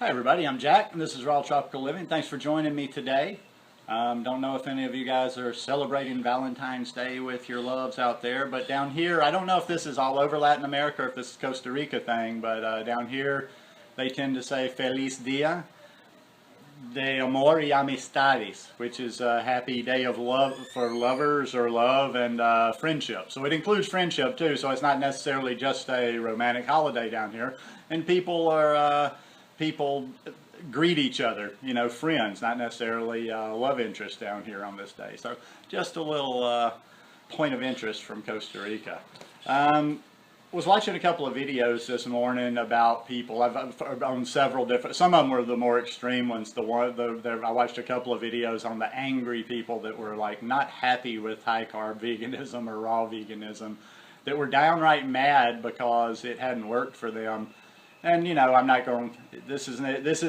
Hi everybody, I'm Jack and this is Raw Tropical Living. Thanks for joining me today. Don't know if any of you guys are celebrating Valentine's Day with your loves out there, but down here, I don't know if this is all over Latin America or if this is a Costa Rica thing, but down here they tend to say Feliz Dia de Amor y Amistades, which is a happy day of love for lovers or love and friendship. So it includes friendship too, so it's not necessarily just a romantic holiday down here. And people greet each other, you know, friends, not necessarily love interest down here on this day. So just a little point of interest from Costa Rica. Was watching a couple of videos this morning about people. I've on several different. Some of them were the more extreme ones. I watched a couple of videos on the angry people that were like not happy with high carb veganism or raw veganism, that were downright mad because it hadn't worked for them. And you know, I'm not going. This is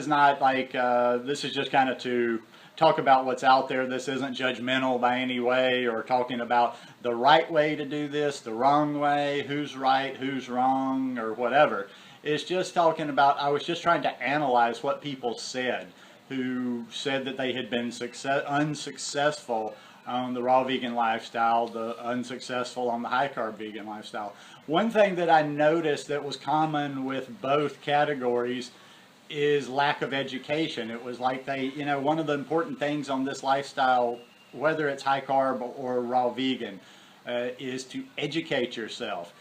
not like this is just kind of to talk about what's out there. This isn't judgmental by any way, or talking about the right way to do this, the wrong way, who's right, who's wrong, or whatever. It's just talking about, I was just trying to analyze what people said, who said that they had been unsuccessful on the raw vegan lifestyle, the unsuccessful on the high carb vegan lifestyle. One thing that I noticed that was common with both categories is lack of education. It was like they, you know, one of the important things on this lifestyle, whether it's high carb or raw vegan, is to educate yourself.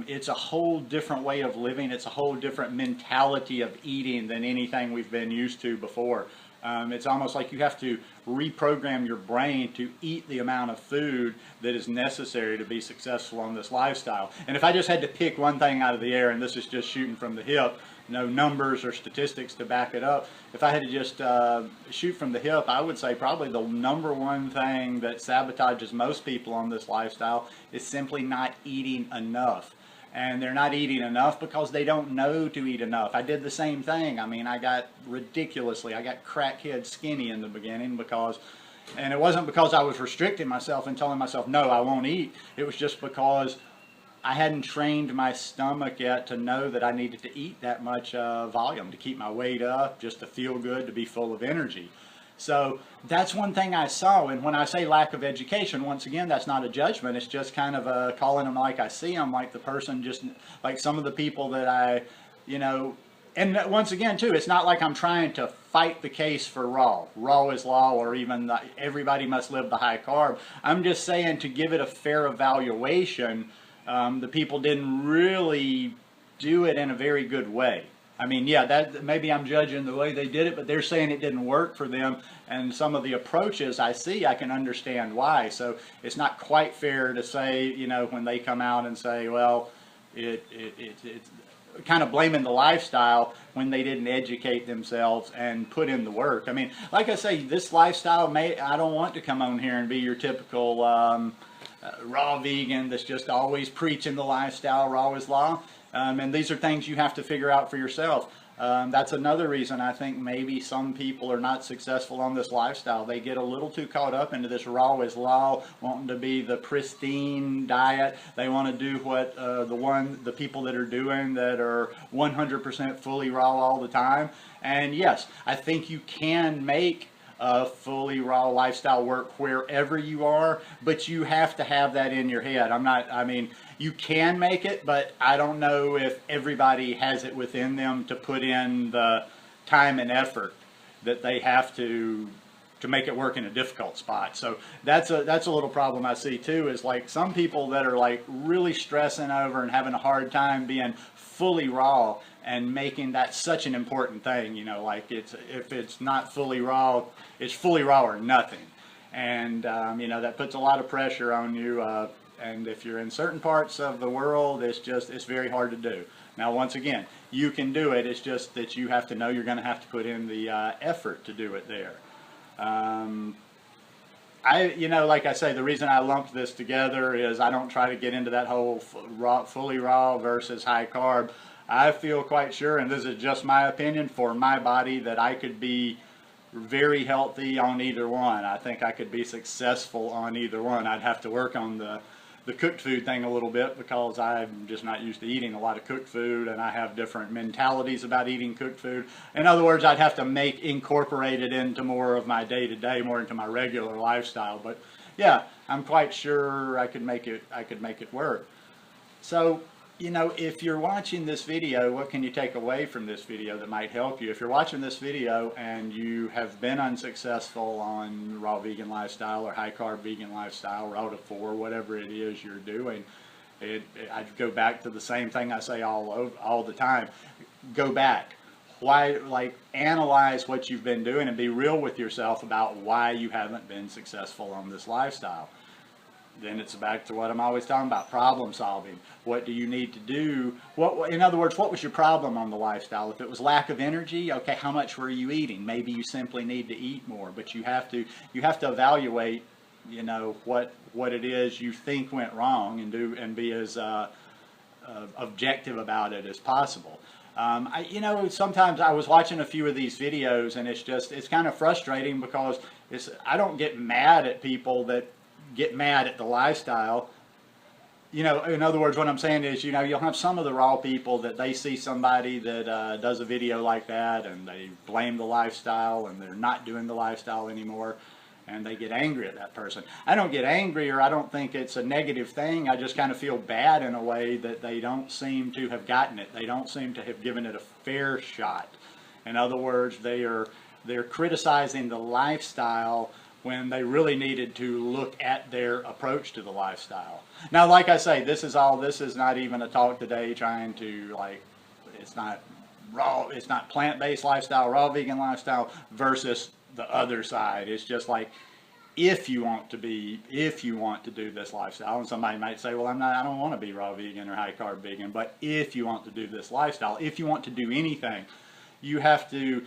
It's a whole different way of living. It's a whole different mentality of eating than anything we've been used to before. It's almost like you have to reprogram your brain to eat the amount of food that is necessary to be successful on this lifestyle. And if I just had to pick one thing out of the air, and this is just shooting from the hip, no numbers or statistics to back it up, if I had to just shoot from the hip, I would say probably the number one thing that sabotages most people on this lifestyle is simply not eating enough. And they're not eating enough because they don't know to eat enough. I did the same thing. I mean, I got crackhead skinny in the beginning and it wasn't because I was restricting myself and telling myself, no, I won't eat. It was just because I hadn't trained my stomach yet to know that I needed to eat that much volume to keep my weight up, just to feel good, to be full of energy. So that's one thing I saw. And when I say lack of education, once again, that's not a judgment. It's just kind of calling them like I see them, like the person, just like some of the people that I, you know, and once again, too, it's not like I'm trying to fight the case for raw. Raw is law, or even everybody must live the high carb. I'm just saying, to give it a fair evaluation, the people didn't really do it in a very good way. I mean, yeah, that maybe I'm judging the way they did it, but they're saying it didn't work for them. And some of the approaches I see, I can understand why. So it's not quite fair to say, you know, when they come out and say, well, it's kind of blaming the lifestyle when they didn't educate themselves and put in the work. I mean, like I say, this lifestyle, I don't want to come on here and be your typical raw vegan that's just always preaching the lifestyle, raw is law. And these are things you have to figure out for yourself. That's another reason I think maybe some people are not successful on this lifestyle. They get a little too caught up into this raw is law, wanting to be the pristine diet. They want to do what the people that are doing, that are 100% fully raw all the time. And yes, I think you can make a fully raw lifestyle work wherever you are, but you have to have that in your head. I mean, you can make it, but I don't know if everybody has it within them to put in the time and effort that they have to make it work in a difficult spot. So that's a little problem I see too, is like some people that are like really stressing over and having a hard time being fully raw and making that such an important thing, you know, like if it's not fully raw, it's fully raw or nothing. And you know, that puts a lot of pressure on you, and if you're in certain parts of the world, it's very hard to do. Now, once again, you can do it. It's just that you have to know you're going to have to put in the effort to do it there. You know, like I say, the reason I lumped this together is I don't try to get into that whole fully raw versus high carb. I feel quite sure, and this is just my opinion, for my body, that I could be very healthy on either one. I think I could be successful on either one. I'd have to work on the the cooked food thing a little bit because I'm just not used to eating a lot of cooked food, and I have different mentalities about eating cooked food. In other words, I'd have to incorporate it into more of my day-to-day, more into my regular lifestyle. But yeah, I'm quite sure I could make it work. So, you know, if you're watching this video, what can you take away from this video that might help you? If you're watching this video and you have been unsuccessful on raw vegan lifestyle or high carb vegan lifestyle, raw to 4, whatever it is you're doing, I'd go back to the same thing I say all the time. Go back. Why, like, analyze what you've been doing and be real with yourself about why you haven't been successful on this lifestyle. Then it's back to what I'm always talking about, problem solving. What do you need to do? In other words, what was your problem on the lifestyle? If it was lack of energy, okay, how much were you eating? Maybe you simply need to eat more, but you have to evaluate, you know, what it is you think went wrong and be as objective about it as possible. You know, sometimes I was watching a few of these videos, and it's kind of frustrating because I don't get mad at people that get mad at the lifestyle. You know, in other words, what I'm saying is, you know, you'll have some of the raw people that they see somebody that does a video like that, and they blame the lifestyle, and they're not doing the lifestyle anymore, and they get angry at that person. I don't get angry, or I don't think it's a negative thing. I just kind of feel bad in a way that they don't seem to have gotten it. They don't seem to have given it a fair shot. In other words, they're criticizing the lifestyle when they really needed to look at their approach to the lifestyle. Now, like I say, this is not even a talk today trying to, like, it's not plant-based lifestyle, raw vegan lifestyle versus the other side. It's just like, if you want to do this lifestyle, and somebody might say, well, I don't want to be raw vegan or high carb vegan, but if you want to do this lifestyle, if you want to do anything, you have to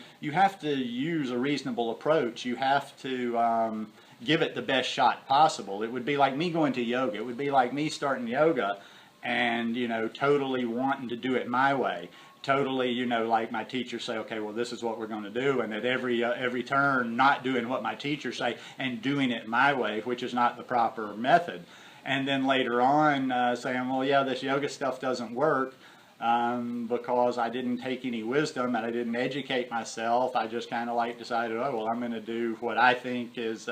use a reasonable approach. You have to give it the best shot possible. It would be like me going to yoga. It would be like me starting yoga and, you know, totally wanting to do it my way. Totally, you know, like my teachers say, okay, well, this is what we're going to do, and at every turn not doing what my teachers say and doing it my way, which is not the proper method. And then later on saying, well, yeah, this yoga stuff doesn't work. Because I didn't take any wisdom and I didn't educate myself. I just kind of like decided, oh, well, I'm going to do what I think is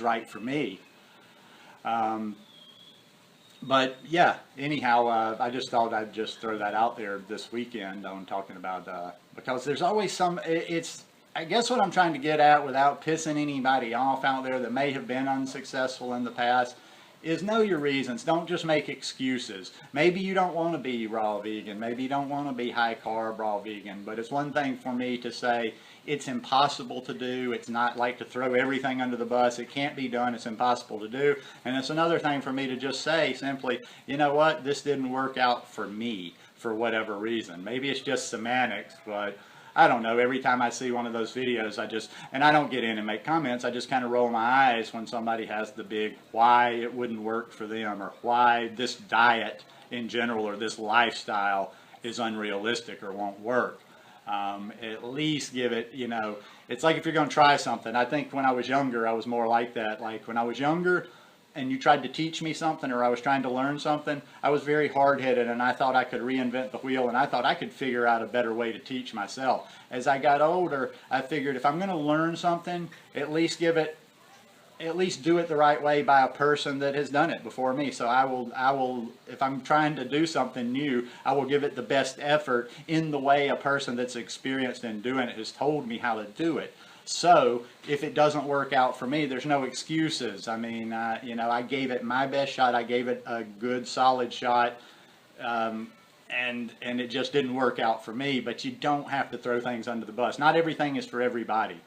right for me. But yeah, anyhow, I just thought I'd just throw that out there this weekend on talking about, because there's always I guess what I'm trying to get at, without pissing anybody off out there that may have been unsuccessful in the past, is know your reasons. Don't just make excuses. Maybe you don't want to be raw vegan. Maybe you don't want to be high carb raw vegan. But it's one thing for me to say it's impossible to do. It's not like to throw everything under the bus. It can't be done. It's impossible to do. And it's another thing for me to just say simply, you know what, this didn't work out for me for whatever reason. Maybe it's just semantics, but I don't know. Every time I see one of those videos, and I don't get in and make comments, I just kind of roll my eyes when somebody has the big why it wouldn't work for them, or why this diet in general or this lifestyle is unrealistic or won't work. At least give it, you know, it's like if you're going to try something. I think when I was younger, I was more like that. Like when I was younger, and you tried to teach me something, or I was trying to learn something, I was very hard-headed, and I thought I could reinvent the wheel, and I thought I could figure out a better way to teach myself. As I got older, I figured if I'm going to learn something, at least do it the right way by a person that has done it before me. So I will, if I'm trying to do something new, I will give it the best effort in the way a person that's experienced in doing it has told me how to do it. So if it doesn't work out for me, there's no excuses. I mean, you know, I gave it my best shot. I gave it a good, solid shot, and it just didn't work out for me. But you don't have to throw things under the bus. Not everything is for everybody.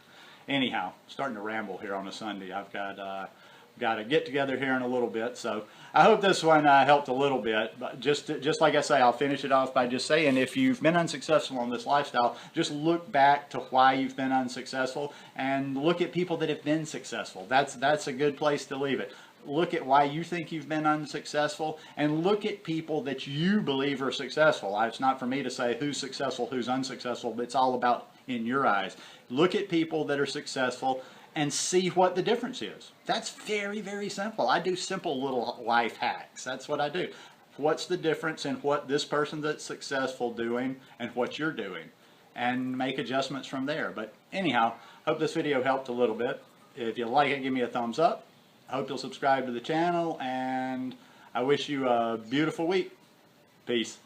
Anyhow, starting to ramble here on a Sunday. I've got a get together here in a little bit, so I hope this one helped a little bit. But just like I say, I'll finish it off by just saying, if you've been unsuccessful on this lifestyle, just look back to why you've been unsuccessful and look at people that have been successful. That's a good place to leave it. Look at why you think you've been unsuccessful, and look at people that you believe are successful. It's not for me to say who's successful, who's unsuccessful, but it's all about in your eyes. Look at people that are successful and see what the difference is. That's very, very simple. I do simple little life hacks. That's what I do. What's the difference in what this person that's successful doing and what you're doing? And make adjustments from there. But anyhow, hope this video helped a little bit. If you like it, give me a thumbs up. I hope you'll subscribe to the channel, and I wish you a beautiful week. Peace.